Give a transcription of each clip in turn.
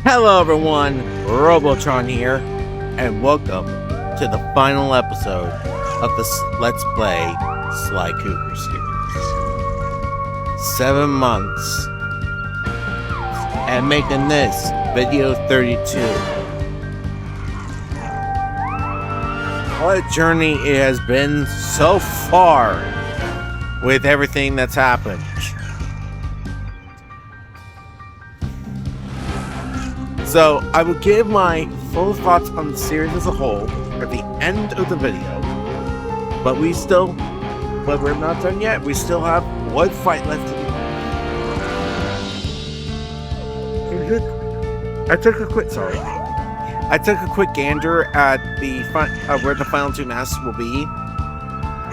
Hello everyone, Robotron here, and welcome to the final episode of the Let's Play Sly Cooper series. 7 months, and making this video 32. What a journey it has been so far with everything that's happened. So, I will give my full thoughts on the series as a whole at the end of the video. But we're not done yet. We still have one fight left to do. I took a quick gander at the where the final two masks will be.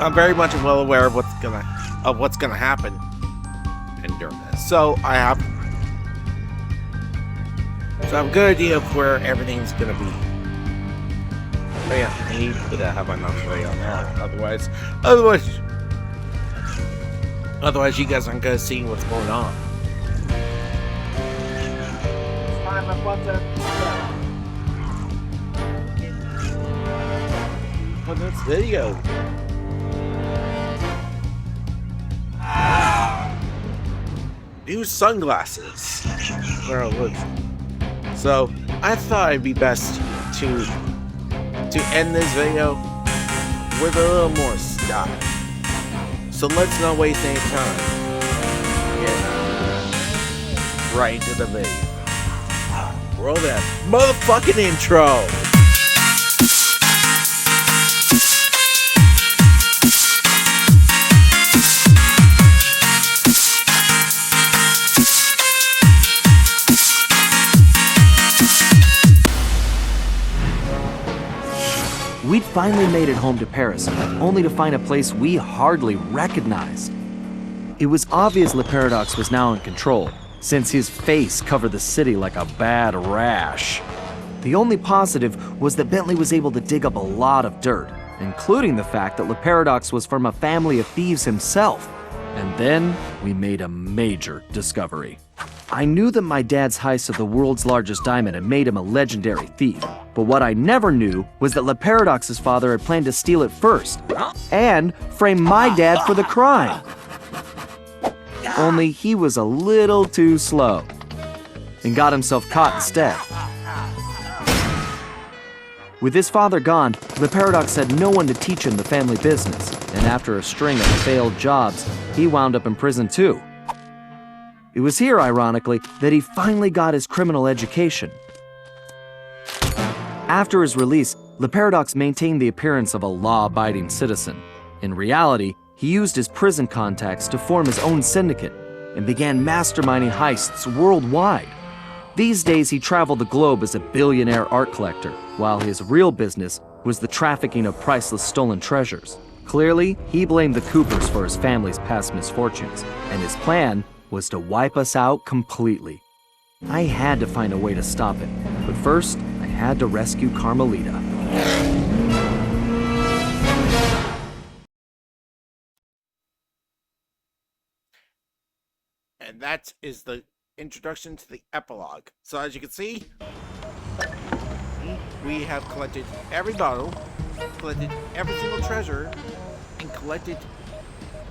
I'm very much well aware of what's gonna happen during this. So I have a good idea of where everything's gonna be. But yeah, I need to have my mouth ready on that. Otherwise, you guys aren't gonna see what's going on. It's time I'm about to for this video. New sunglasses. Where it looks. So, I thought it'd be best to end this video with a little more style. So let's not waste any time. Get right into the video. Roll that motherfucking intro! We'd finally made it home to Paris, only to find a place we hardly recognized. It was obvious Le Paradox was now in control, since his face covered the city like a bad rash. The only positive was that Bentley was able to dig up a lot of dirt, including the fact that Le Paradox was from a family of thieves himself. And then we made a major discovery. I knew that my dad's heist of the world's largest diamond had made him a legendary thief, but what I never knew was that Le Paradox's father had planned to steal it first, and frame my dad for the crime. Only he was a little too slow, and got himself caught instead. With his father gone, Le Paradox had no one to teach him the family business, and after a string of failed jobs, he wound up in prison too. It was here, ironically, that he finally got his criminal education. After his release, Le Paradox maintained the appearance of a law-abiding citizen. In reality, he used his prison contacts to form his own syndicate and began masterminding heists worldwide. These days, he traveled the globe as a billionaire art collector, while his real business was the trafficking of priceless stolen treasures. Clearly, he blamed the Coopers for his family's past misfortunes, and his plan was to wipe us out completely. I had to find a way to stop it, but first, I had to rescue Carmelita. And that is the introduction to the epilogue. So as you can see, we have collected every bottle, collected every single treasure, and collected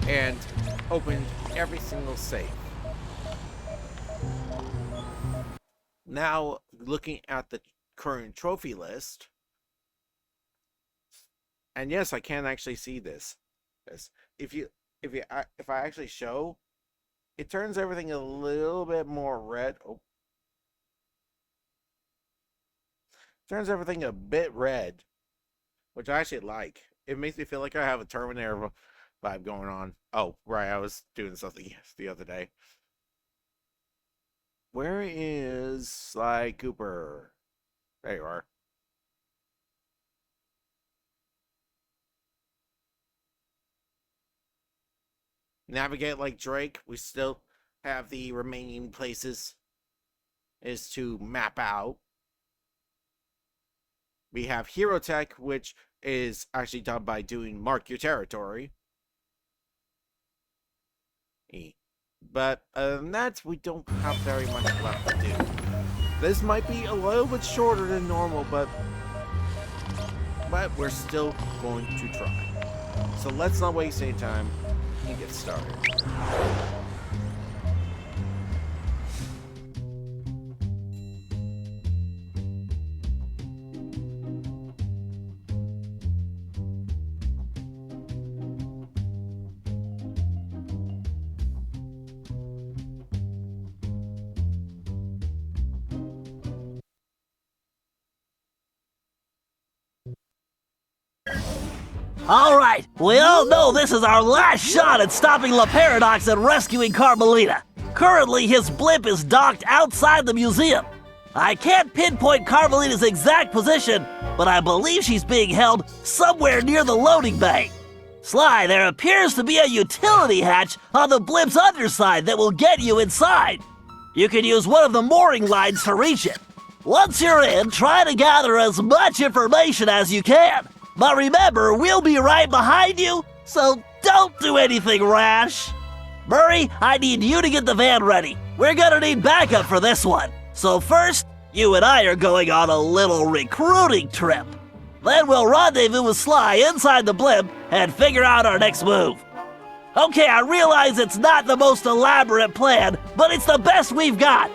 and opened every single safe. Now, looking at the current trophy list, and yes, I can actually see this. If I actually show, it turns everything a little bit more red. Oh, turns everything a bit red, which I actually like. It makes me feel like I have a Terminator vibe going on. Oh, right, I was doing something the other day. Where is Sly Cooper? There you are. Navigate like Drake. We still have the remaining places is to map out. We have Hero Tech, which is actually done by doing Mark Your Territory. But other than that, we don't have very much left to do. This might be a little bit shorter than normal, but we're still going to try. So let's not waste any time and get started. All right, we all know this is our last shot at stopping La Paradox and rescuing Carmelita. Currently, his blimp is docked outside the museum. I can't pinpoint Carmelita's exact position, but I believe she's being held somewhere near the loading bay. Sly, there appears to be a utility hatch on the blimp's underside that will get you inside. You can use one of the mooring lines to reach it. Once you're in, try to gather as much information as you can. But remember, we'll be right behind you, so don't do anything rash. Murray, I need you to get the van ready. We're gonna need backup for this one. So first, you and I are going on a little recruiting trip. Then we'll rendezvous with Sly inside the blimp and figure out our next move. Okay, I realize it's not the most elaborate plan, but it's the best we've got.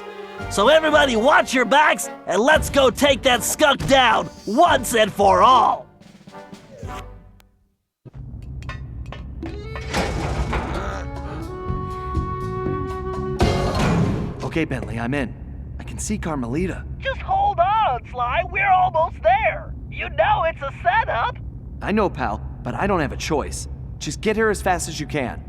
So everybody watch your backs and let's go take that skunk down once and for all. Okay, Bentley, I'm in. I can see Carmelita. Just hold on, Sly. We're almost there. You know it's a setup. I know, pal, but I don't have a choice. Just get here as fast as you can.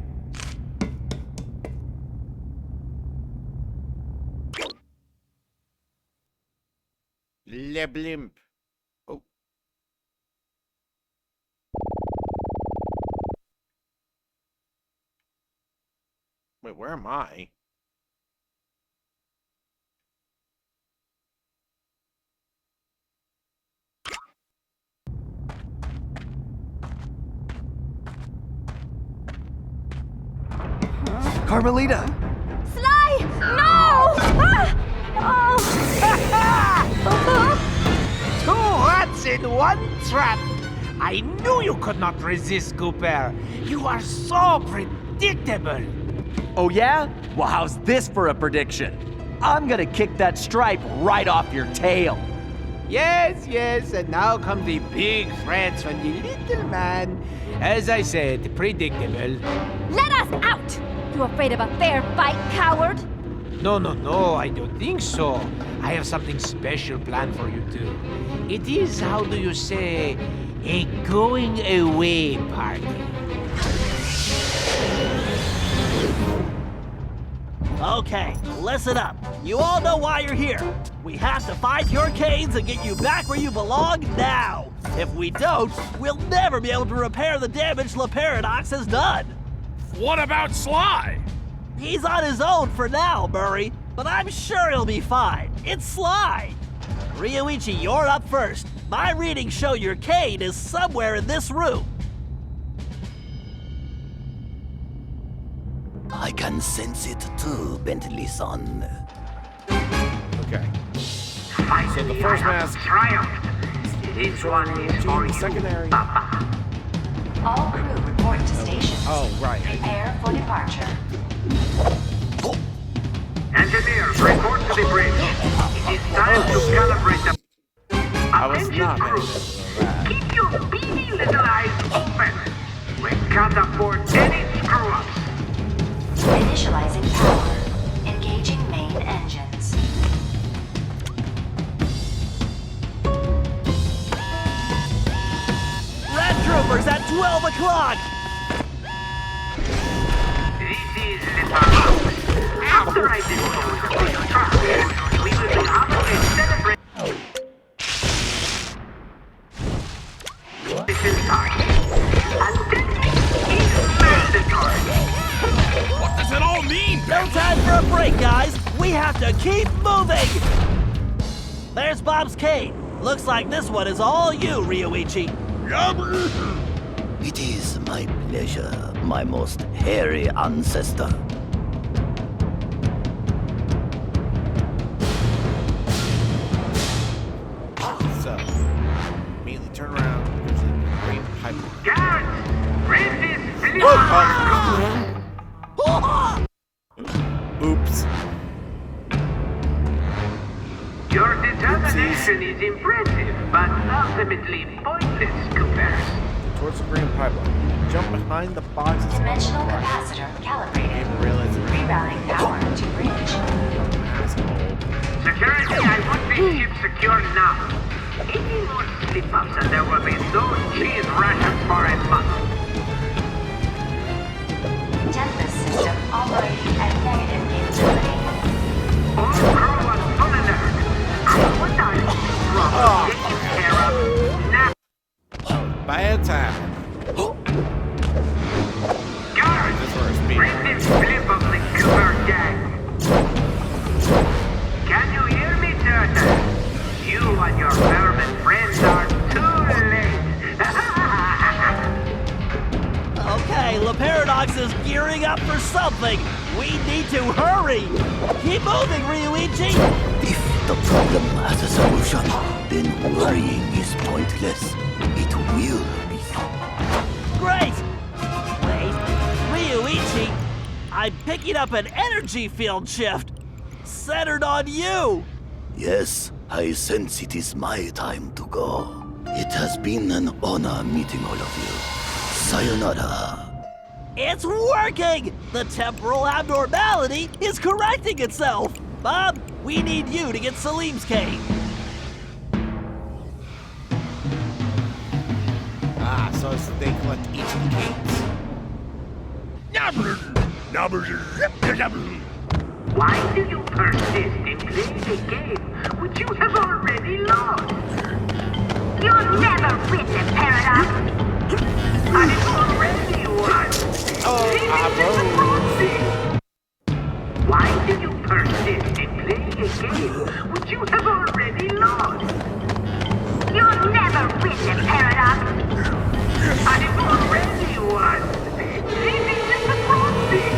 Le blimp. Oh. Wait, where am I? Carmelita! Sly! No! Ah! Two rats in one trap! I knew you could not resist, Cooper. You are so predictable. Oh yeah? Well, how's this for a prediction? I'm gonna kick that stripe right off your tail. Yes, yes, and now come the big threats from the little man. As I said, predictable. Let us out! You afraid of a fair fight, coward? No, no, no, I don't think so. I have something special planned for you two. It is, how do you say, a going away party. Okay, listen up. You all know why you're here. We have to find your canes and get you back where you belong now. If we don't, we'll never be able to repair the damage La Paradox has done. What about Sly? He's on his own for now, Murray, but I'm sure he'll be fine. It's Sly. Ryoichi, you're up first. My readings show your cane is somewhere in this room. I can sense it too, Bentley-san. Okay. So the first mask. This one is for The you, secondary. Papa. All crew report to stations. Oh, right. Prepare for departure. Engineers, report to the bridge. It is time to calibrate the... I was Attention not crew. that. Keep your beady little eyes open. We can't afford any screw-ups. Initializing power. Engaging main engines. Red Troopers at 12 o'clock. This is the power. After I dispose of this truck, we will be able to celebrate this inside. Attendance is mandatory. What does it all mean? No time for a break, guys. We have to keep moving. There's Bob's cane. Looks like this one is all you, Ryoichi. It is my pleasure, my most hairy ancestor. determination is impressive, but ultimately pointless comparison. Towards the green pipeline. Jump behind the boxes. Dimensional capacitor calibrated. Didn't realize it. Rerouting power to bridge. Asshole. Security, I want this ship secured now. Any more slip-ups and there will be no cheese rations for a month. Tempest system operating at negative capability. All crew on full alert. I put our problem taken care of now. Bad time. Guards, This was speed. bring this flip of the killer gang. Can you hear me, Turtle? You and your vermin friends are too late. Okay, La Paradox is gearing up for something. We need to hurry. Keep moving, Ryuichi. If the problem has a solution, then worrying is pointless. It will be. Great. Wait, Ryuichi, I'm picking up an energy field shift centered on you. Yes, I sense it is my time to go. It has been an honor meeting all of you. Sayonara. It's working! The temporal abnormality is correcting itself. Bob, we need you to get Salim's cane. Ah, so they collect each of the canes. Why do you persist in playing a game which you have already lost? You'll never win the Paradox! I've already won! Why do you persist in playing a game which you have already lost? You'll never win the Paradox! I've already won! This is the crossing!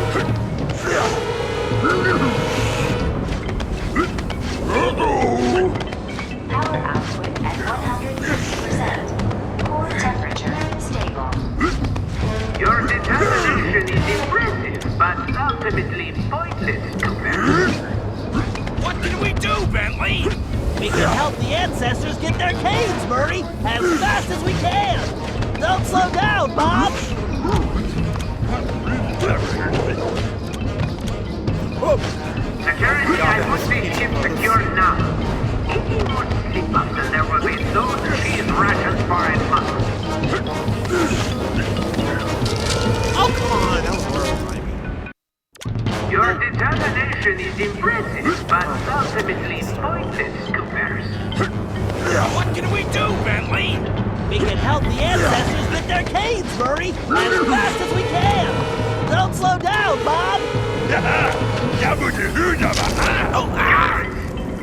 Power output at 150%. Core temperature stable. Your determination is impressive, but ultimately pointless compared. What can we do, Bentley? We can help the ancestors get their canes, Murray, as fast as we can. Don't slow down, Bob. Security, I put this ship secured now. Any more slip-ups and there will be no cheese rations for a month. Oh, come on. That was horrifying. Your determination is impressive, but ultimately pointless comparison. What can we do, Bentley? We can help the ancestors get their canes, Murray, as fast as we can. Don't slow down, Bob.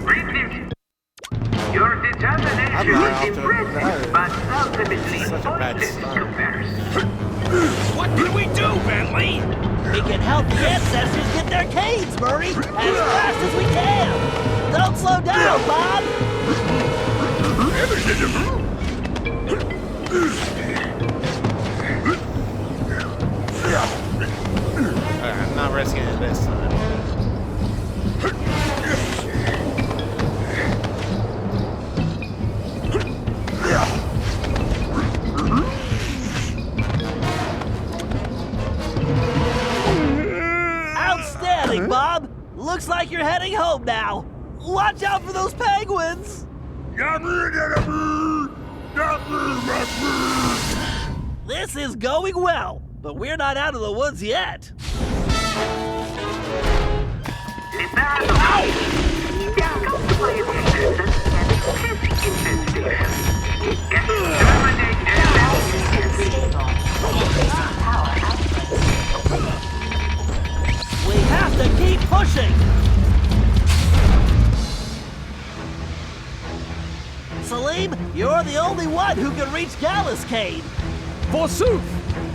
Bring this. Your determination is impressive, but ultimately Such a bad pointless start. comparison. What can we do, Bentley? We can help the ancestors get their canes, Murray, as fast as we can. Don't slow down, Bob. I'm not risking it this time. Outstanding, Bob. Looks like you're heading home now. Watch out for those penguins. This is going well, but we're not out of the woods yet. Stable. Increasing power output. We have to keep pushing. Salim, you're the only one who can reach Gallus Cave. Forsooth!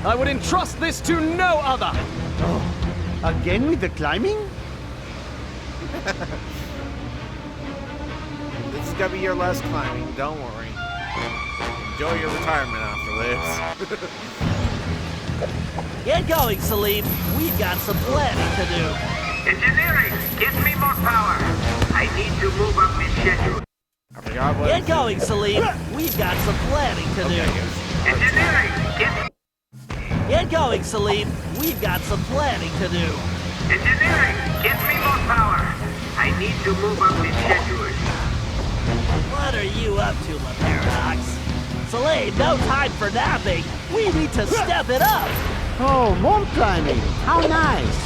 I would entrust this to no other! Oh, again with the climbing? This is gonna be your last climbing, don't worry. Enjoy your retirement after this. Get going, Salim. We've got some planning to do. Engineering, give me more power. I need to move up this schedule. I forgot what. Get going, Salim. We've got some planning to do. Engineering, Get going, Salim. We've got some planning to do. engineering, get me more power. I need to move up the schedule. What are you up to, La Paradox? Salim, no time for napping. We need to step it up. Oh, more climbing. How nice.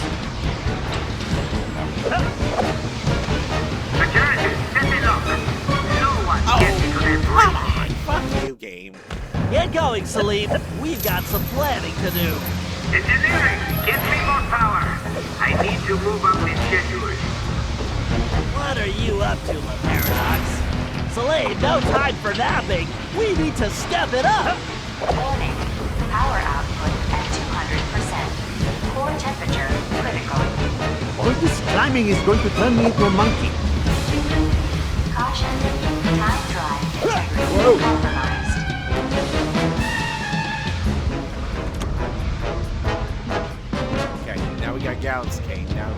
Security, set it up. No one gets into that Come on, fuck you, game. Get going, Salim. We've got some planning to do. Engineering, get me more power. I need to move up the schedule. What are you up to, La Paradox? Salim, no time for napping. We need to step it up. Warning. Power output at 200%. Core temperature critical. All this climbing is going to turn me into a monkey. Caution. Time drive integrity compromised. Okay, now we got Gallant's cane. Now.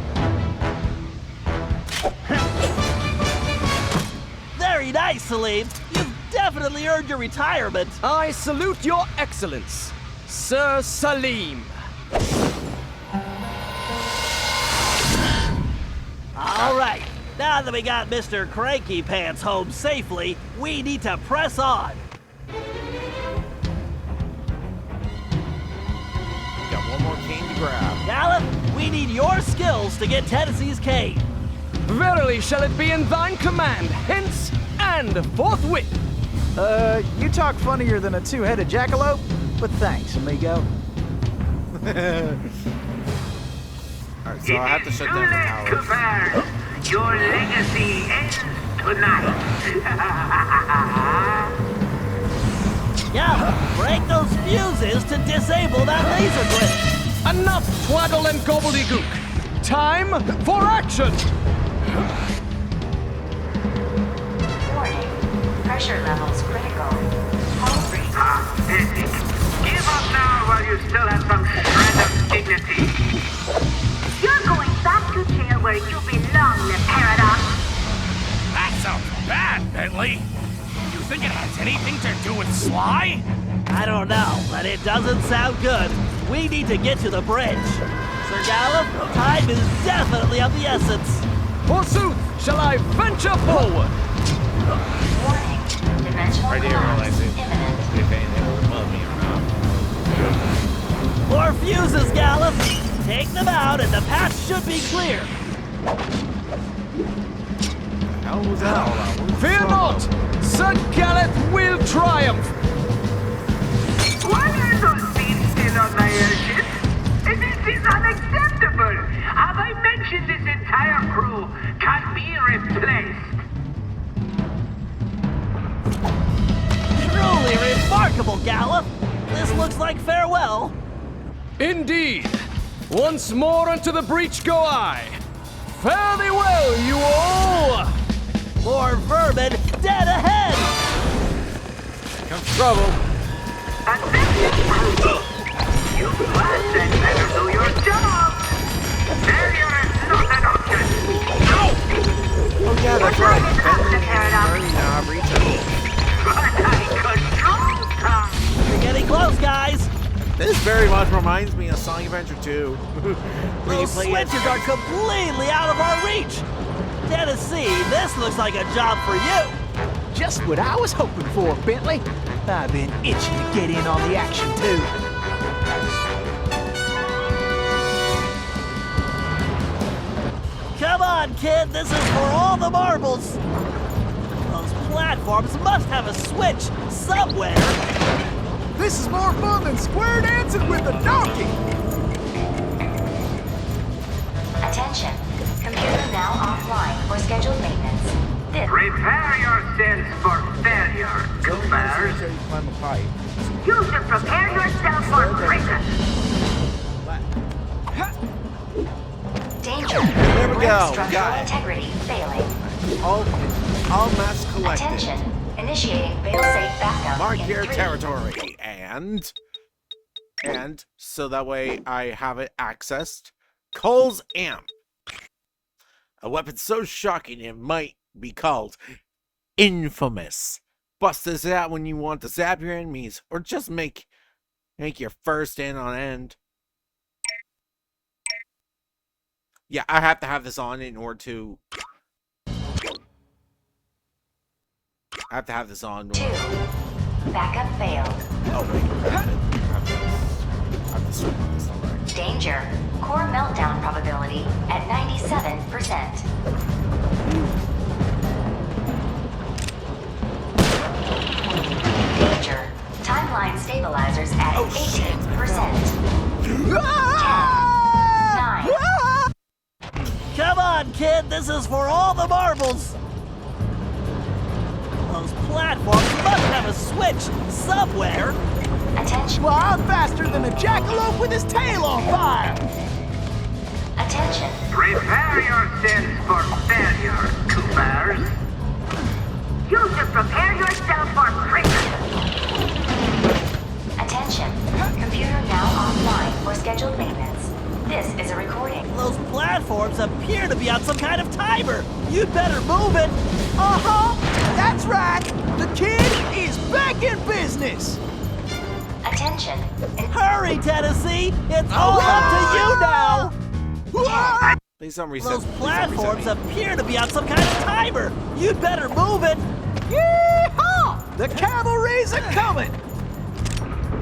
Very nice, Salim. You've definitely earned your retirement. I salute your excellence, Sir Salim. All right. Now that we got Mr. Cranky Pants home safely, we need to press on. Got one more cane to grab. Gallup, we need your skills to get Tennessee's cane. Verily shall it be in thine command, hence and forthwith. You talk funnier than a two-headed jackalope, but thanks, amigo. Alright, so I have to shut down the towers. Cooper, your legacy ends tonight. Gallup, break those fuses to disable that laser grid. Enough twaddle and gobbledygook. Time for action! Warning. Pressure levels critical. Hull breach. Pathetic. Give up now while you still have some shred of dignity. You're going back to jail where you belong, the Paradox. That sounds bad, Bentley. You think it has anything to do with Sly? I don't know, but it doesn't sound good. We need to get to the bridge. Sir Gallup, time is definitely of the essence. Forsooth, shall I venture forward? Warning. Dimensional Right here, realize collapse it. imminent. If anything will above me or not. More fuses, Gallup. Take them out and the path should be clear. The hell was that all about? What was Fear wrong? not, Sir Gallet will triumph. Why are those beams still on my airship? This is unacceptable. As I mentioned, this entire crew can be replaced. Truly remarkable, Gallup. This looks like farewell. Indeed. Once more unto the breach go I. Fare thee well, you all. More vermin dead ahead. Comes trouble. You must and better do your job. Failure is not an option. Oh yeah, that's right. What time is up, the Paradox? Bernie now have reach. But I control time. We're getting close, guys. This very much reminds me of Sonic Adventure 2. Where you Those play switches are completely out of our reach. Tennessee, this looks like a job for you. Just what I was hoping for, Bentley. I've been itching to get in on the action, too. Come on, kid, this is for all the marbles. Those platforms must have a switch somewhere. This is more fun than square dancing with a donkey. Attention. Computer now offline for scheduled maintenance. This Prepare yourselves for failure, Coopers. until you climb a pipe. You should prepare yourself for fracas. danger. There we go. Structural Got it. integrity failing. All mass collected. Attention. Initiating failsafe backup Mark in your 3, territory. And so that way I have it accessed. Cole's Amp. A weapon so shocking it might be called infamous. Bust this out when you want to zap your enemies, or just make your fur stand on end. Yeah, I have to have this on in order to... I have to have this on. 2. Backup failed. Oh, wait. I have to switch this, alright. Danger. Core meltdown probability at 97%. Danger. Timeline stabilizers at 18%. 10. 9. Come on, kid, this is for all the marbles! Those platforms must have a switch somewhere! Attention. Well, I'm faster than a jackalope with his tail on fire! Attention. Prepare yourselves for failure, Coopers. You should prepare yourself for prison. Attention. Computer now offline for scheduled maintenance. This is a recording. Those platforms appear to be on some kind of timer! You'd better move it! Uh-huh! That's right! The kid is back in business! Attention. Hurry, Tennessee! It's all up to you now! Please don't reset. Those platforms appear to be on some kind of timer! You'd better move it! Yeehaw! The cavalry's a-coming!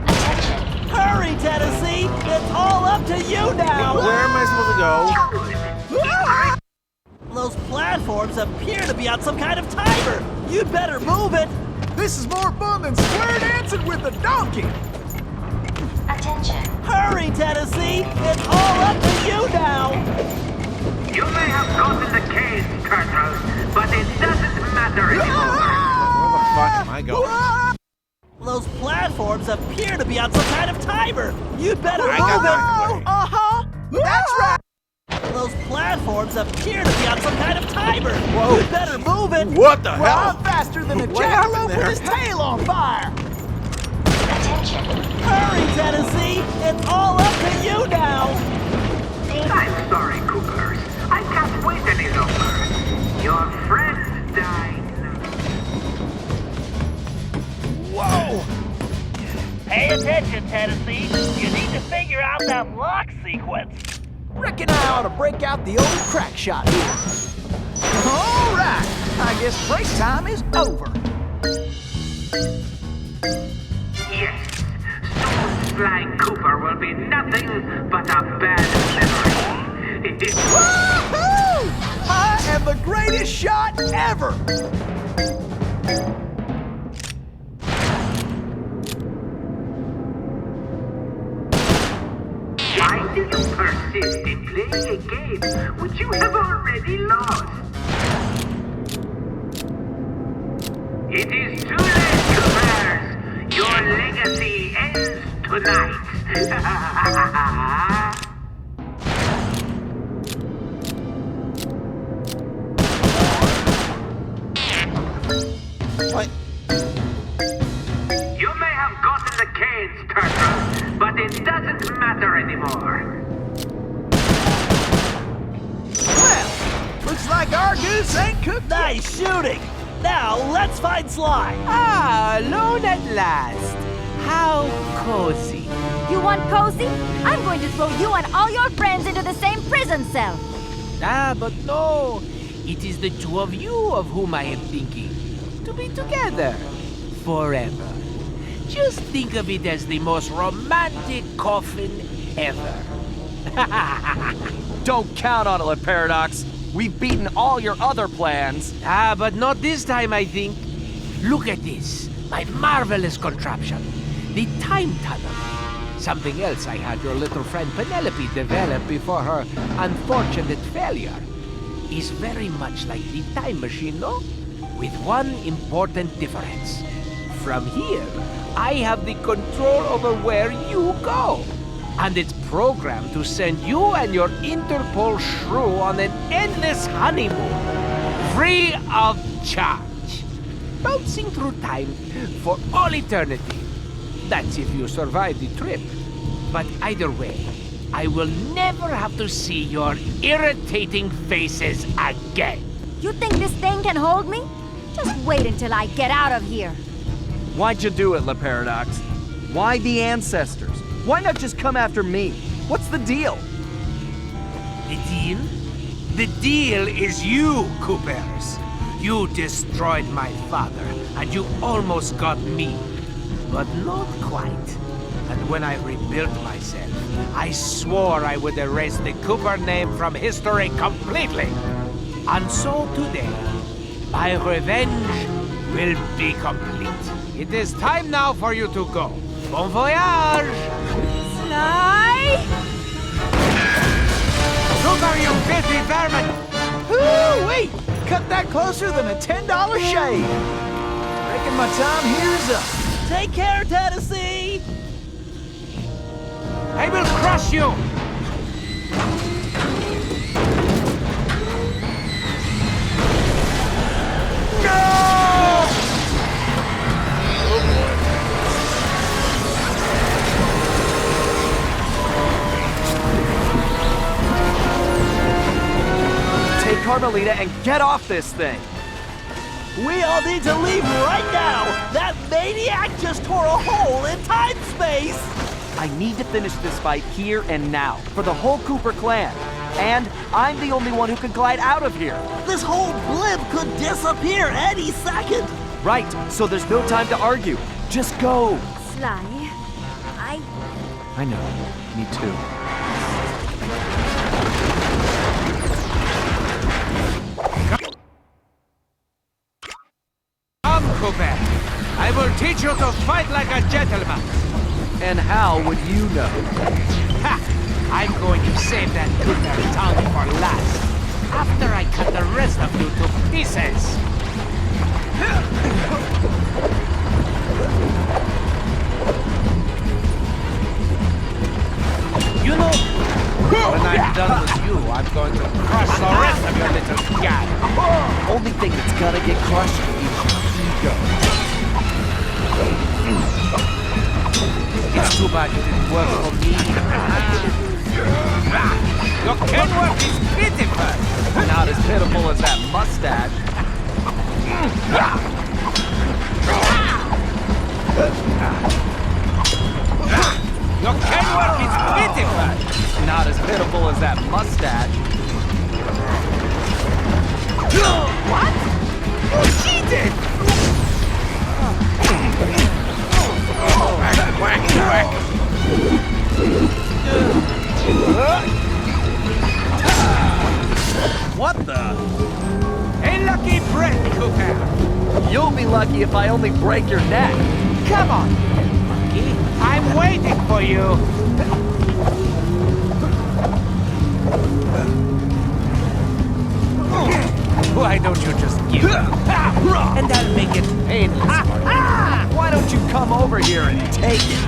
Attention. Hurry, Tennessee! It's all up to you now! Where am I supposed to go? Those platforms appear to be on some kind of timer! You'd better move it! This is more fun than square dancing with a donkey! Attention. Hurry, Tennessee! It's all up to you now! You may have gotten the case, Colonel, but it doesn't matter anymore. Where the fuck am I going? Those platforms appear to be on some kind of timer! You'd better I move got it! that. Uh-huh! That's right! Those platforms appear to be on some kind of timer! Whoa. You'd better move it! What the Well, hell? I'm faster than a What happened jackalope there? with his tail on fire! Attention. Hurry, Tennessee! It's all up to you now! I'm sorry, Coopers. I can't wait any longer. Your friend died. Whoa! Pay attention, Tennessee. You need to figure out that lock sequence. Reckon I ought to break out the old crack shot here. All right, I guess break time is over. Yes. Soon Sly Cooper will be nothing but a bad memory. Woohoo! I am the greatest shot ever! Why do you persist in playing a game which you have already lost? It is too late, Coopers. Your legacy ends tonight. What? You may have gotten the cage, Colonel, but it doesn't matter anymore. Well, looks like our goose ain't cooked. Nice shooting! Now, let's find Sly! Ah, alone at last. How cozy. You want cozy? I'm going to throw you and all your friends into the same prison cell. Ah, but no. It is the two of you of whom I am thinking. To be together. Forever. Just think of it as the most romantic coffin ever. Don't count on it, Paradox. We've beaten all your other plans. Ah, but not this time, I think. Look at this. My marvelous contraption. The time tunnel. Something else I had your little friend Penelope develop before her unfortunate failure. Is very much like the time machine, no? With one important difference. From here, I have the control over where you go. And it's programmed to send you and your Interpol shrew on an endless honeymoon. Free of charge. Bouncing through time for all eternity. That's if you survive the trip. But either way, I will never have to see your irritating faces again. You think this thing can hold me? Just wait until I get out of here. Why'd you do it, La Paradox? Why the ancestors? Why not just come after me? What's the deal? The deal? The deal is you, Coopers. You destroyed my father, and you almost got me. But not quite. And when I rebuilt myself, I swore I would erase the Cooper name from history completely. And so today, my revenge will be complete. It is time now for you to go. Bon voyage! Sly! Cooper, you filthy vermin! Ooh, wait! Cut that closer than a $10 shave. Reckon my time here is up. Take care, Tennessee! I will crush you! Take Carmelita and get off this thing! We all need to leave right now! That maniac just tore a hole in time-space! I need to finish this fight here and now, for the whole Cooper clan. And I'm the only one who can glide out of here. This whole blimp could disappear any second! Right, so there's no time to argue. Just go! Sly, I know, me too. Come, Cooper. I will teach you to fight like a gentleman. And how would you know? Ha! I'm going to save that Cooper tongue for last. After I cut the rest of you to pieces. You know, when I'm done with you, I'm going to crush the rest of your little gang. Only thing that's gonna get crushed is your ego. It's too bad you didn't work for me. Your can work is pitiful. Not as pitiful as that mustache. Your can work is pitiful. Not as pitiful as that mustache. What? You cheated! What the? A lucky break, Cooper. You'll be lucky if I only break your neck. Come on, monkey. I'm waiting for you. Why don't you just give up? And I'll make it painless for you. Why don't you come over here and take it?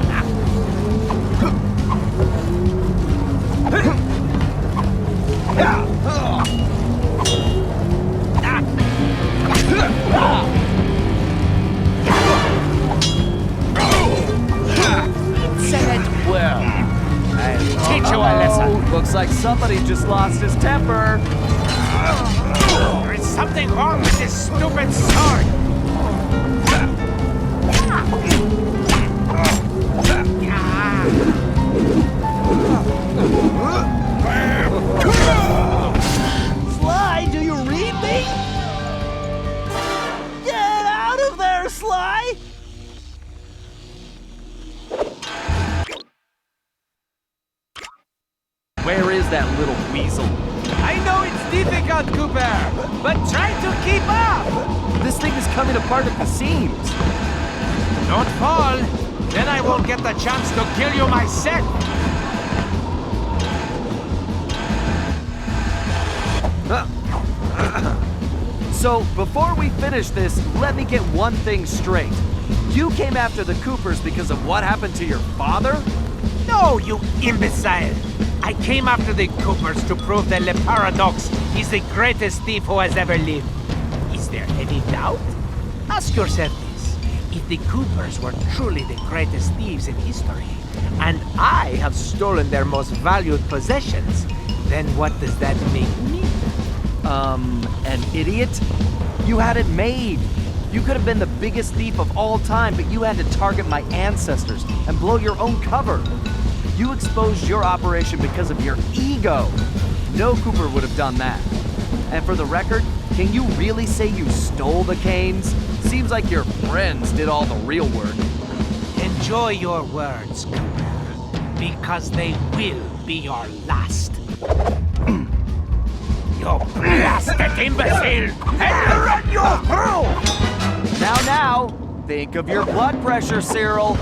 Said it well. I'll teach you a lesson. Looks like somebody just lost his temper. There is something wrong with this stupid sword. Sly, do you read me? Get out of there, Sly! Where is that little weasel? I know it's difficult, Cooper, but try to keep up. This thing is coming apart at the seams. Don't fall, then I won't get the chance to kill you myself. So, before we finish this, let me get one thing straight. You came after the Coopers because of what happened to your father? No, you imbecile! I came after the Coopers to prove that Le Paradox is the greatest thief who has ever lived. Is there any doubt? Ask yourself this. If the Coopers were truly the greatest thieves in history, and I have stolen their most valued possessions, then what does that make me? An idiot? You had it made. You could have been the biggest thief of all time, but you had to target my ancestors and blow your own cover. You exposed your operation because of your ego. No Cooper would have done that. And for the record, can you really say you stole the canes? Seems like your friends did all the real work. Enjoy your words, Cooper, because they will be your last. You blasted imbecile! I'll run you through! Now, think of your blood pressure, Cyril.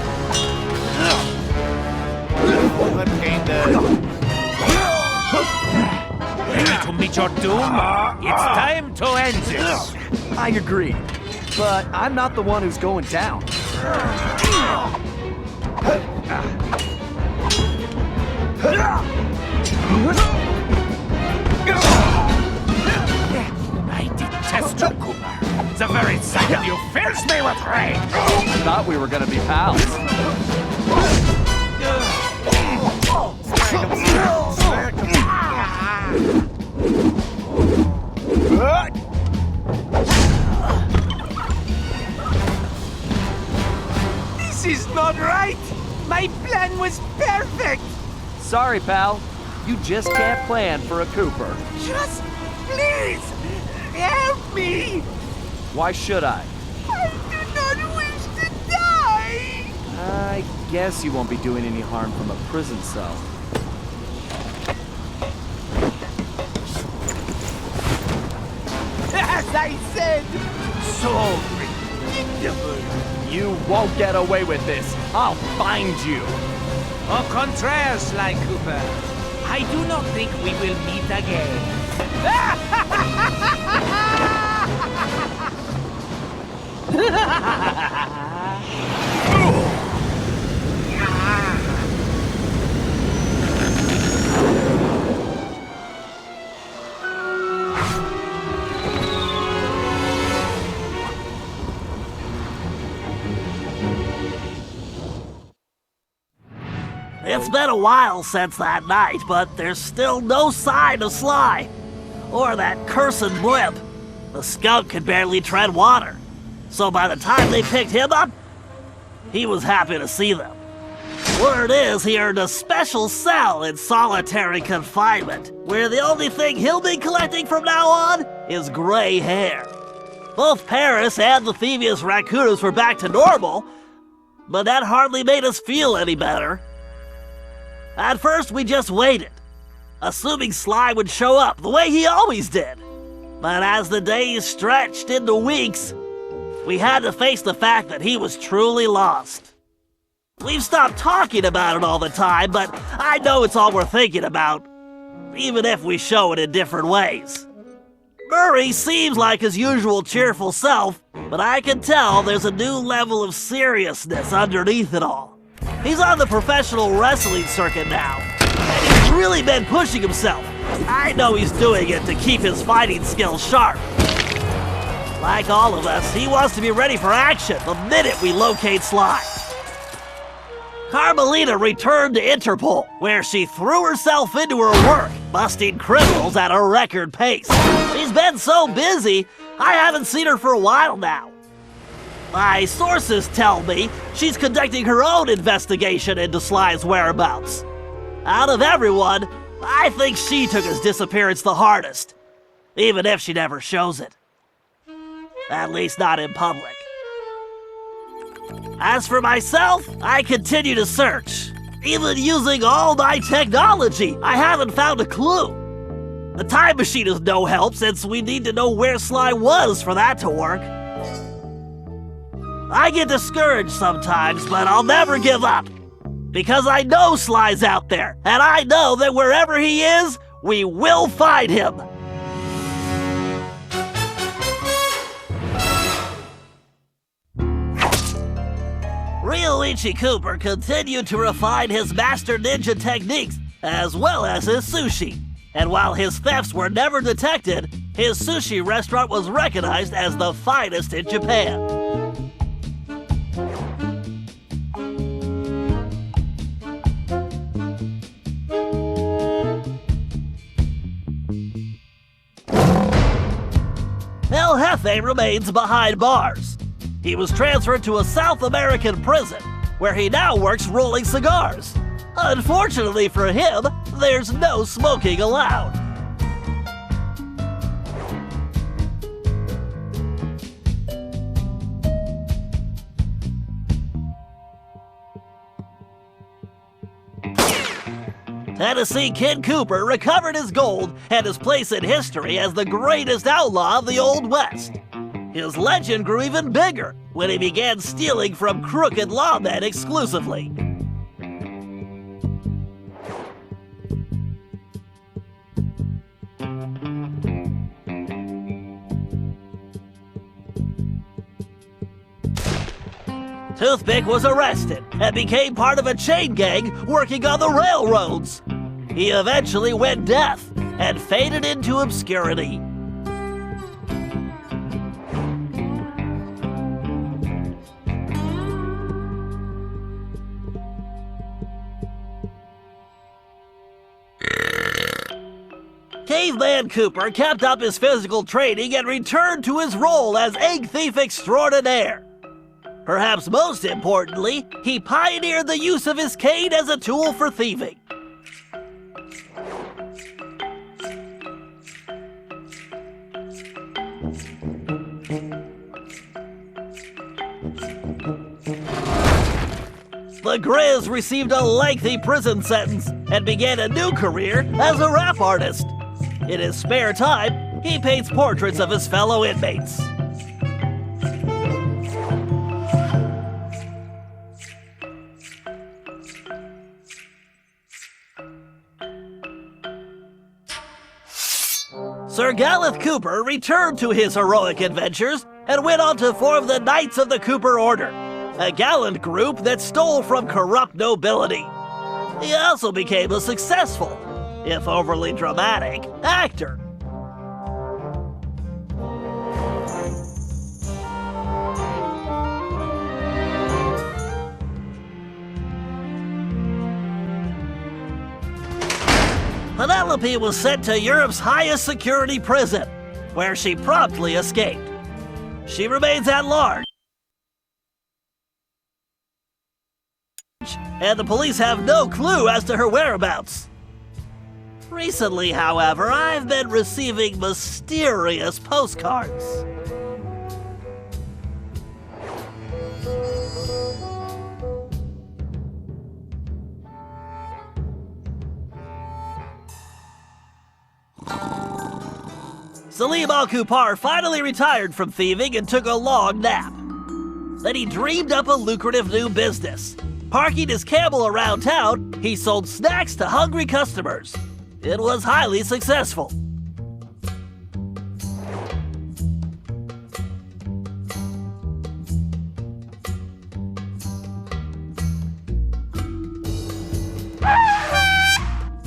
Ready to meet your doom? It's time to end this! I agree, but I'm not the one who's going down. I detest you, Cooper. The very sight of you fills me with rage! I thought we were gonna be pals. This is not right! My plan was perfect! Sorry, pal. You just can't plan for a Cooper. Just please help me! Why should I? I do not wish to die! I guess you won't be doing any harm from a prison cell. As I said, so predictable. You won't get away with this. I'll find you. Au contraire, Sly Cooper. I do not think we will meet again. It's been a while since that night, but there's still no sign of Sly. Or that cursed blimp. The skunk could barely tread water. So by the time they picked him up, he was happy to see them. Word is he earned a special cell in solitary confinement, where the only thing he'll be collecting from now on is gray hair. Both Paris and the Thievius Raccoonus were back to normal, but that hardly made us feel any better. At first, we just waited, assuming Sly would show up the way he always did. But as the days stretched into weeks, we had to face the fact that he was truly lost. We've stopped talking about it all the time, but I know it's all we're thinking about, even if we show it in different ways. Murray seems like his usual cheerful self, but I can tell there's a new level of seriousness underneath it all. He's on the professional wrestling circuit now, and he's really been pushing himself. I know he's doing it to keep his fighting skills sharp. Like all of us, he wants to be ready for action the minute we locate Sly. Carmelita returned to Interpol, where she threw herself into her work, busting criminals at a record pace. She's been so busy, I haven't seen her for a while now. My sources tell me she's conducting her own investigation into Sly's whereabouts. Out of everyone, I think she took his disappearance the hardest, even if she never shows it. At least not in public. As for myself, I continue to search. Even using all my technology, I haven't found a clue. The time machine is no help since we need to know where Sly was for that to work. I get discouraged sometimes, but I'll never give up. Because I know Sly's out there, and I know that wherever he is, we will find him. Ryoichi Cooper continued to refine his master ninja techniques, as well as his sushi. And while his thefts were never detected, his sushi restaurant was recognized as the finest in Japan. He'll El Jefe remains behind bars. He was transferred to a South American prison, where he now works rolling cigars. Unfortunately for him, there's no smoking allowed. Tennessee Kid Cooper recovered his gold and his place in history as the greatest outlaw of the Old West. His legend grew even bigger when he began stealing from crooked lawmen exclusively. Toothpick was arrested and became part of a chain gang working on the railroads. He eventually went deaf and faded into obscurity. Caveman Cooper kept up his physical training and returned to his role as egg thief extraordinaire. Perhaps most importantly, he pioneered the use of his cane as a tool for thieving. The Grizz received a lengthy prison sentence and began a new career as a rap artist. In his spare time, he paints portraits of his fellow inmates. Sir Gallup Cooper returned to his heroic adventures and went on to form the Knights of the Cooper Order, a gallant group that stole from corrupt nobility. He also became a successful, if overly dramatic, actor. Penelope was sent to Europe's highest security prison, where she promptly escaped. She remains at large, and the police have no clue as to her whereabouts. Recently, however, I've been receiving mysterious postcards. Salim Al-Kupar finally retired from thieving and took a long nap. Then he dreamed up a lucrative new business. Parking his camel around town, he sold snacks to hungry customers. It was highly successful.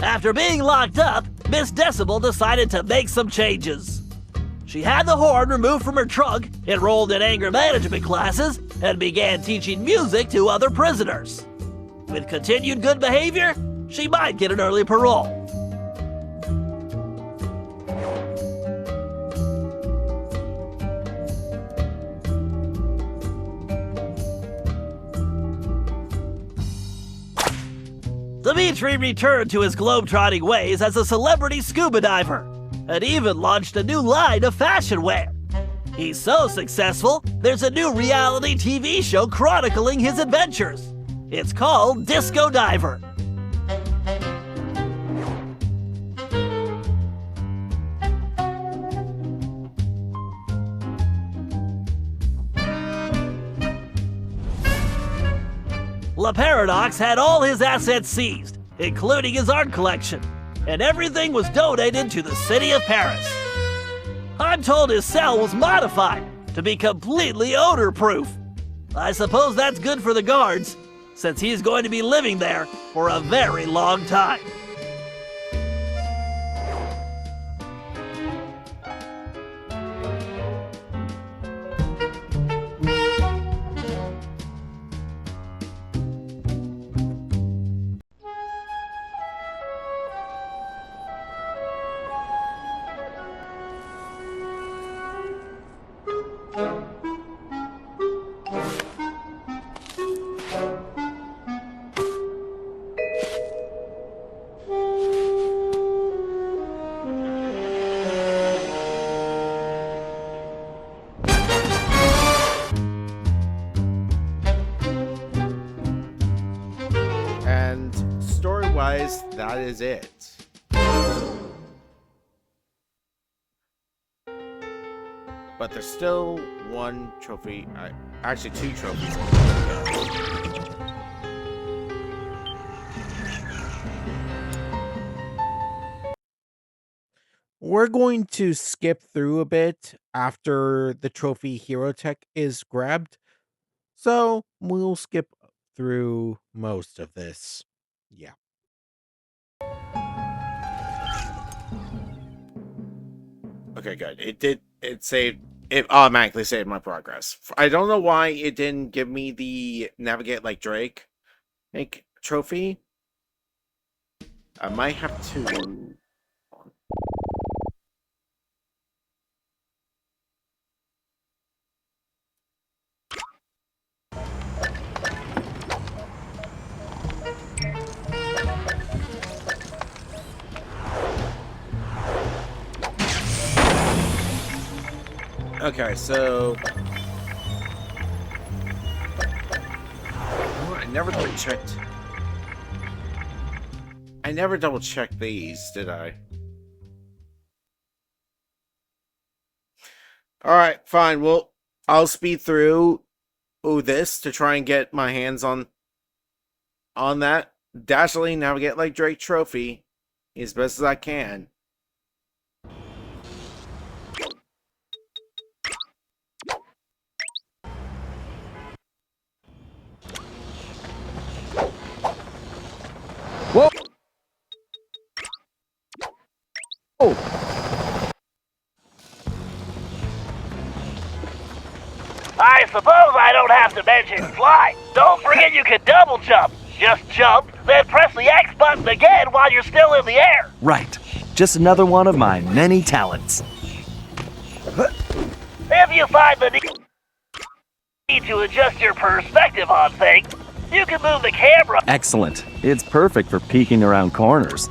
After being locked up, Miss Decibel decided to make some changes. She had the horn removed from her trunk, enrolled in anger management classes, and began teaching music to other prisoners. With continued good behavior, she might get an early parole. Dimitri returned to his globetrotting ways as a celebrity scuba diver, and even launched a new line of fashion wear. He's so successful, there's a new reality TV show chronicling his adventures. It's called Disco Diver. La Paradox had all his assets seized, including his art collection, and everything was donated to the city of Paris. I'm told his cell was modified to be completely odor-proof. I suppose that's good for the guards, since he's going to be living there for a very long time. And story-wise, that is it. But there's still one trophy, actually 2 trophies. We're going to skip through a bit after the trophy Hero Tech is grabbed. So we'll skip through most of this. Yeah. Okay, good. It automatically saved my progress. I don't know why it didn't give me the Navigate Like Drake trophy. I might have to... Okay, so... Oh, I never double checked. I never double checked these, did I? Alright, fine. Well, I'll speed through this to try and get my hands on that. Dashly Navigate Like Drake trophy as best as I can. Whoa! Oh! I suppose I don't have to mention fly. Don't forget you can double jump. Just jump, then press the X button again while you're still in the air. Right. Just another one of my many talents. If you find the need to adjust your perspective on things, you can move the camera. Excellent. It's perfect for peeking around corners.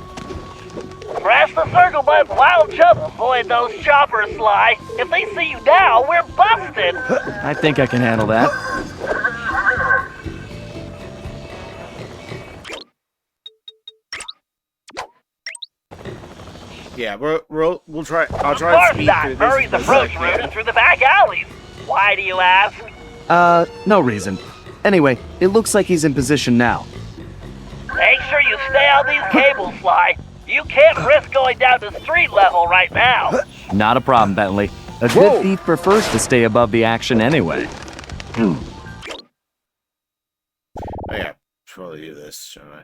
Press the circle button while jump. Avoid those choppers, Sly. If they see you now, we're busted. I think I can handle that. Yeah, we'll try. I'll try to speed through this. Murray's approach route is through the back alleys. Why do you ask? No reason. Anyway, it looks like he's in position now. Make sure you stay on these cables, Sly. You can't risk going down to street level right now. Not a problem, Bentley. A good thief prefers to stay above the action anyway. Oh yeah, totally do this, shouldn't I?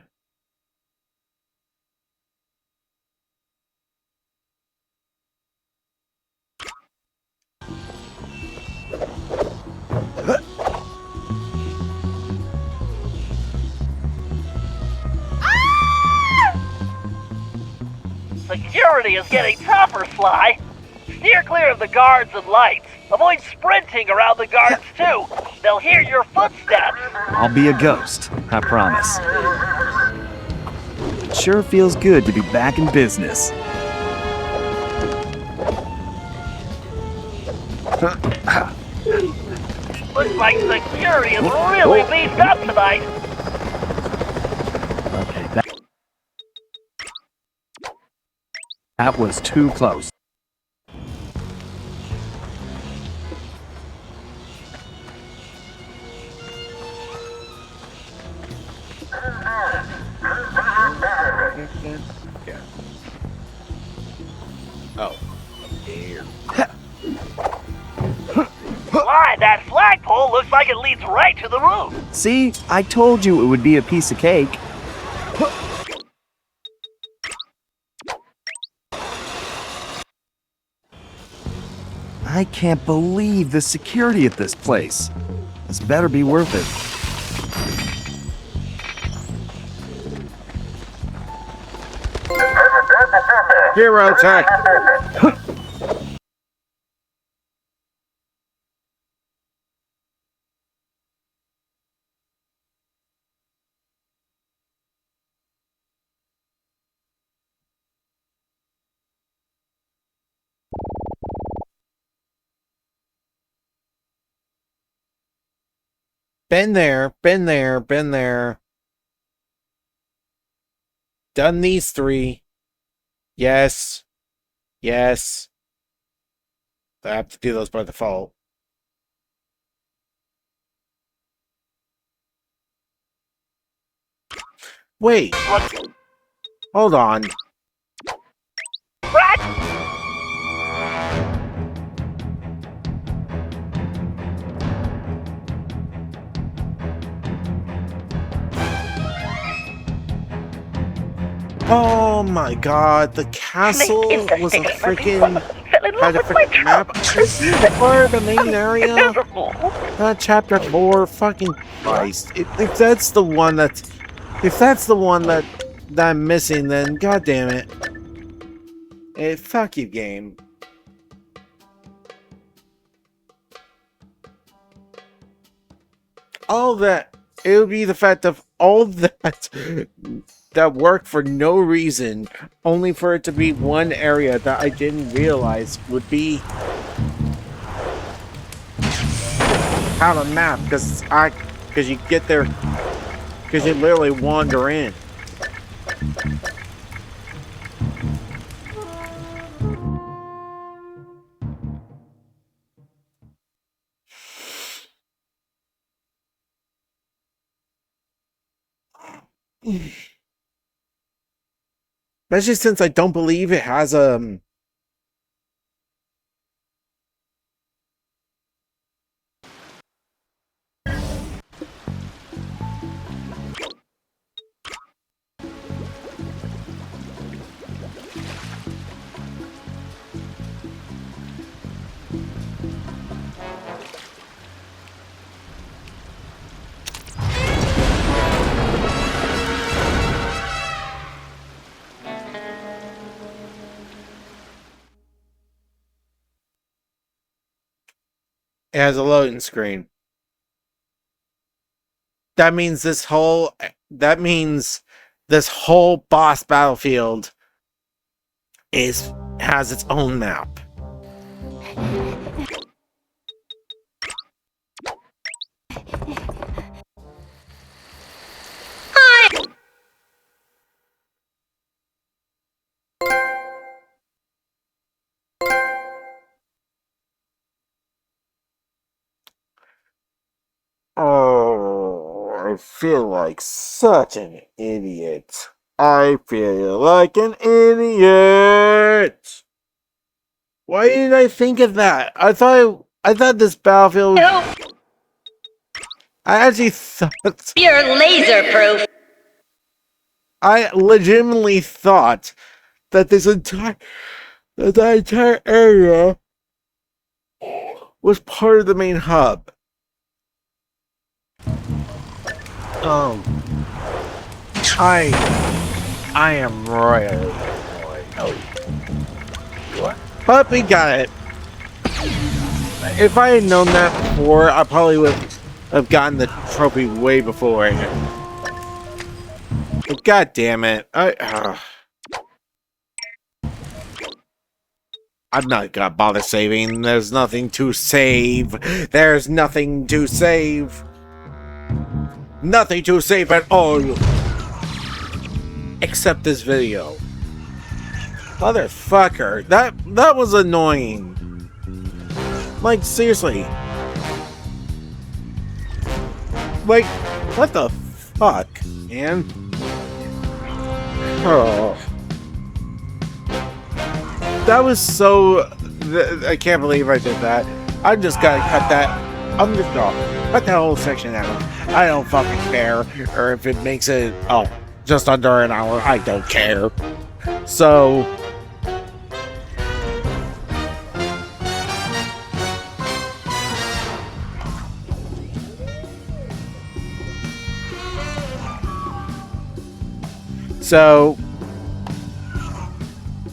Security is getting tougher, Sly. Steer clear of the guards and lights. Avoid sprinting around the guards, too. They'll hear your footsteps. I'll be a ghost, I promise. It sure feels good to be back in business. Looks like security is really beefed up tonight. Okay, that was too close. Yeah. Oh. Here. Sly, that flagpole looks like it leads right to the roof. See, I told you it would be a piece of cake. I can't believe the security at this place. This better be worth it. Hero Tech! Been there, been there, been there. Done these 3. Yes. Yes. I have to do those by default. Wait. Hold on. Oh my god, the castle was a freaking had a freaking map. This is part of the main area. Not chapter 4, fucking Christ. If that's the one that I'm missing, then god damn it. Fuck you, game. All that, it would be the fact of all that that worked for no reason, only for it to be one area that I didn't realize would be how to map, because you get there, because you literally wander in. Especially since I don't believe it has it has a loading screen. That means this whole boss battlefield has its own map. Oh, I feel like such an idiot. I feel like an idiot. Why didn't I think of that? I thought this battlefield. I actually thought you're laser proof. I legitimately thought that the entire area was part of the main hub. Oh, I am royally annoyed. But we got it. If I had known that before, I probably would have gotten the trophy way before. But god damn it. I'm not gonna bother saving. There's nothing to save. There's nothing to save. Nothing to save at all. Except this video. Motherfucker. That was annoying. Like, seriously. Like, what the fuck, man? Oh. That was so... I can't believe I did that. I'm just gonna cut that. I'm just gonna cut that whole section out. I don't fucking care. Or if it makes it, just under an hour, I don't care. So...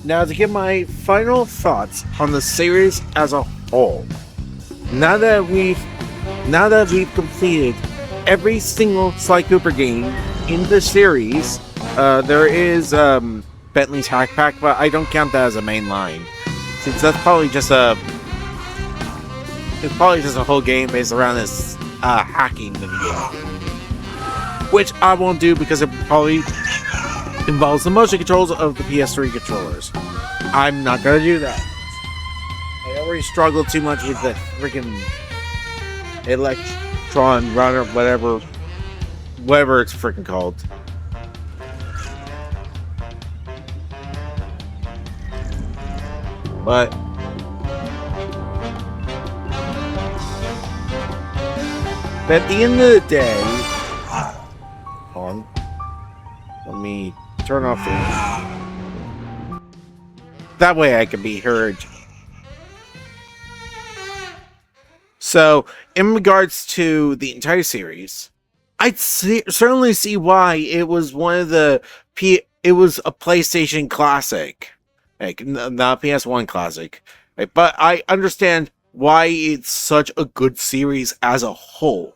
now to give my final thoughts on the series as a whole. Now that we've completed every single Sly Cooper game in the series, there is Bentley's Hack Pack, but I don't count that as a main line, since that's probably just a whole game based around this hacking the game, which I won't do because it probably involves the motion controls of the PS3 controllers. I'm not gonna do that. I already struggled too much with the freaking Electron Runner, whatever it's freaking called. But at the end of the day, hold on. Let me turn off the. That way I can be heard. So, in regards to the entire series, I'd certainly see why it was one of the it was a PlayStation classic, like not PS1 classic, right? But I understand why it's such a good series as a whole.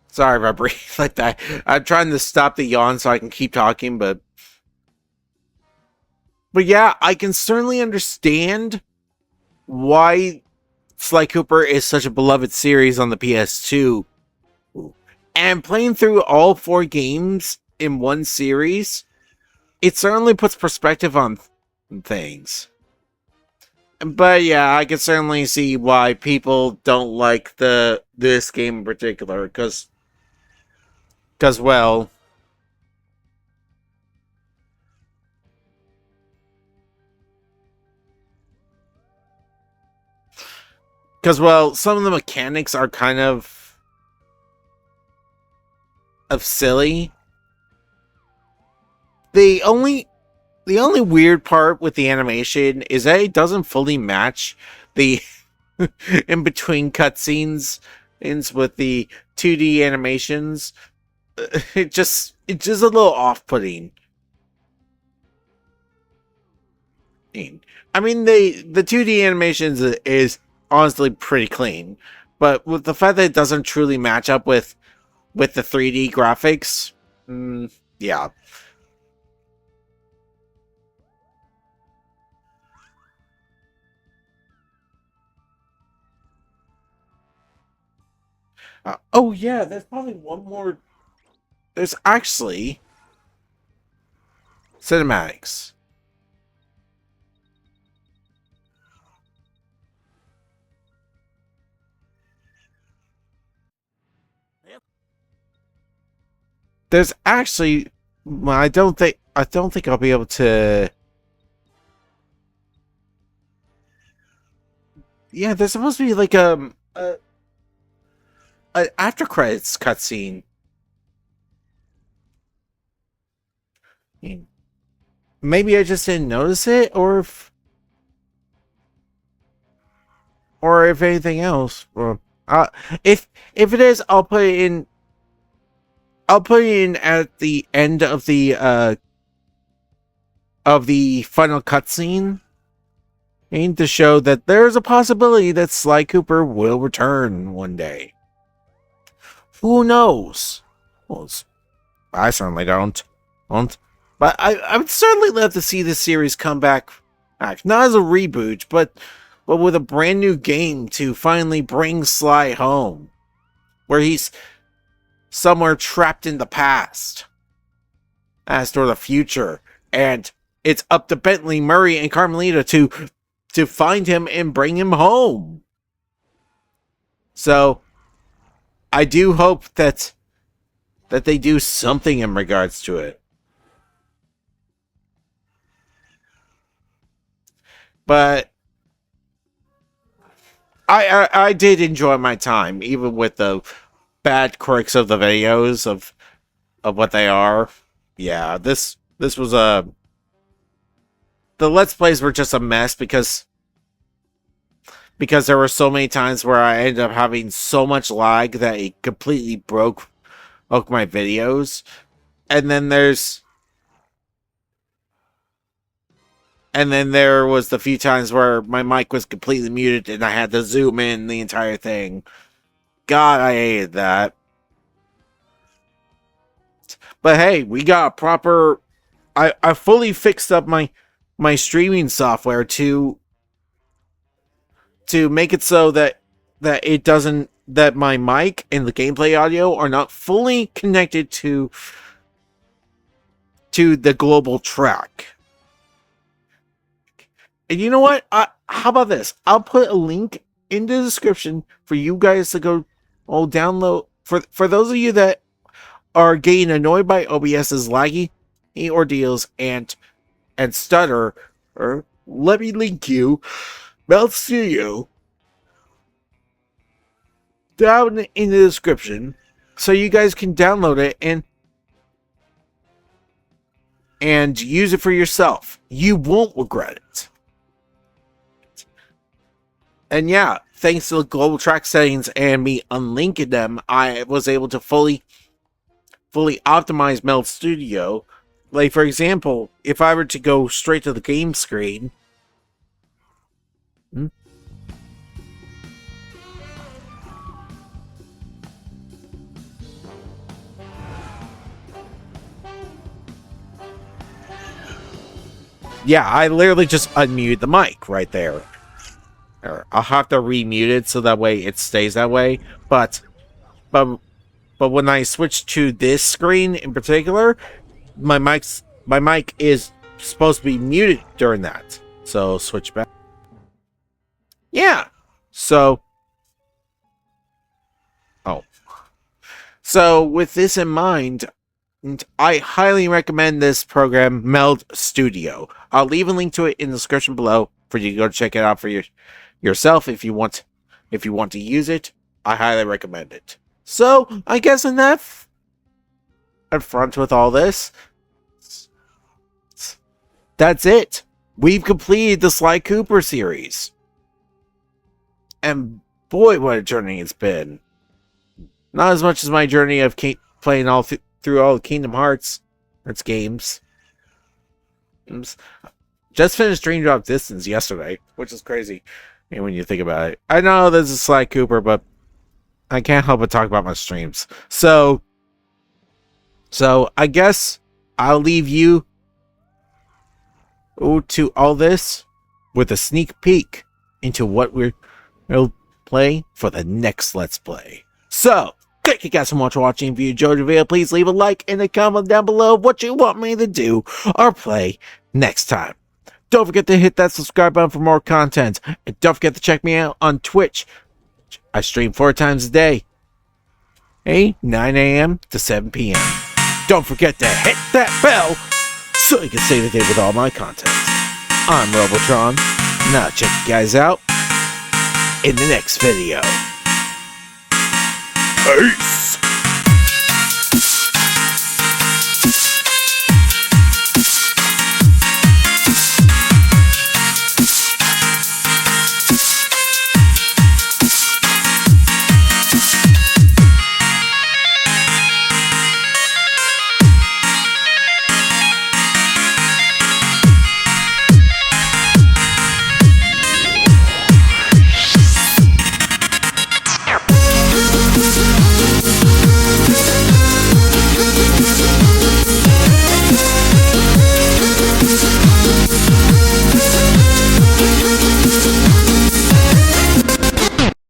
Sorry if I breathe like that. I'm trying to stop the yawn so I can keep talking, but yeah, I can certainly understand why Sly Cooper is such a beloved series on the PS2. And playing through all 4 games in one series, it certainly puts perspective on things. But yeah, I can certainly see why people don't like this game in particular, because well, some of the mechanics are kind of silly. The only weird part with the animation is that it doesn't fully match the in between cutscenes with the 2D animations. It's just a little off-putting. I mean, the 2D animations is honestly pretty clean, but with the fact that it doesn't truly match up with the 3D graphics, yeah. Oh yeah, there's probably one more. There's actually cinematics. There's actually, I don't think I'll be able to. Yeah, there's supposed to be like an after credits cutscene. Maybe I just didn't notice it, or if anything else. If it is, I'll put it in. I'll put it in at the end of the final cutscene, and to show that there's a possibility that Sly Cooper will return one day. Who knows? Well, I certainly don't. But I would certainly love to see this series come back, not as a reboot, but with a brand new game to finally bring Sly home, where he's somewhere trapped in the past, as or the future, and it's up to Bentley, Murray, and Carmelita to find him and bring him home. So I do hope that they do something in regards to it. But I did enjoy my time, even with the bad quirks of the videos of what they are. Yeah, this was the Let's Plays were just a mess because there were so many times where I ended up having so much lag that it completely broke my videos. And then there was the few times where my mic was completely muted and I had to zoom in the entire thing. God, I hated that. But hey, we got a proper... I fully fixed up my my streaming software to make it so that it doesn't, that my mic and the gameplay audio are not fully connected to the global track. And you know what? How about this? I'll put a link in the description for you guys to go download. For those of you that are getting annoyed by OBS's laggy ordeals and stutter, or let me link you Meld Studio down in the description so you guys can download it and use it for yourself. You won't regret it. And yeah, thanks to the global track settings and me unlinking them, I was able to fully optimize Meld Studio. Like, for example, if I were to go straight to the game screen, yeah, I literally just unmuted the mic right there. I'll have to remute it so that way it stays that way. But when I switch to this screen in particular, my mic is supposed to be muted during that. So switch back. Yeah. So with this in mind, I highly recommend this program, Meld Studio. I'll leave a link to it in the description below for you to go check it out for yourself if you want to use it. I highly recommend it. So, I guess enough up front with all this. That's it. We've completed the Sly Cooper series. And boy, what a journey it's been. Not as much as my journey of playing all through all the Kingdom Hearts games. Just finished Dream Drop Distance yesterday, which is crazy when you think about it. I know this is Sly Cooper, but I can't help but talk about my streams. So I guess I'll leave you to all this with a sneak peek into what we'll play for the next Let's Play. So, thank you guys so much for watching. If you enjoyed the video, please leave a like and a comment down below what you want me to do or play next time. Don't forget to hit that subscribe button for more content. And don't forget to check me out on Twitch. I stream 4 times a day. 9 a.m. to 7 p.m. Don't forget to hit that bell so you can stay the day with all my content. I'm Robotron, and I'll check you guys out in the next video. Peace!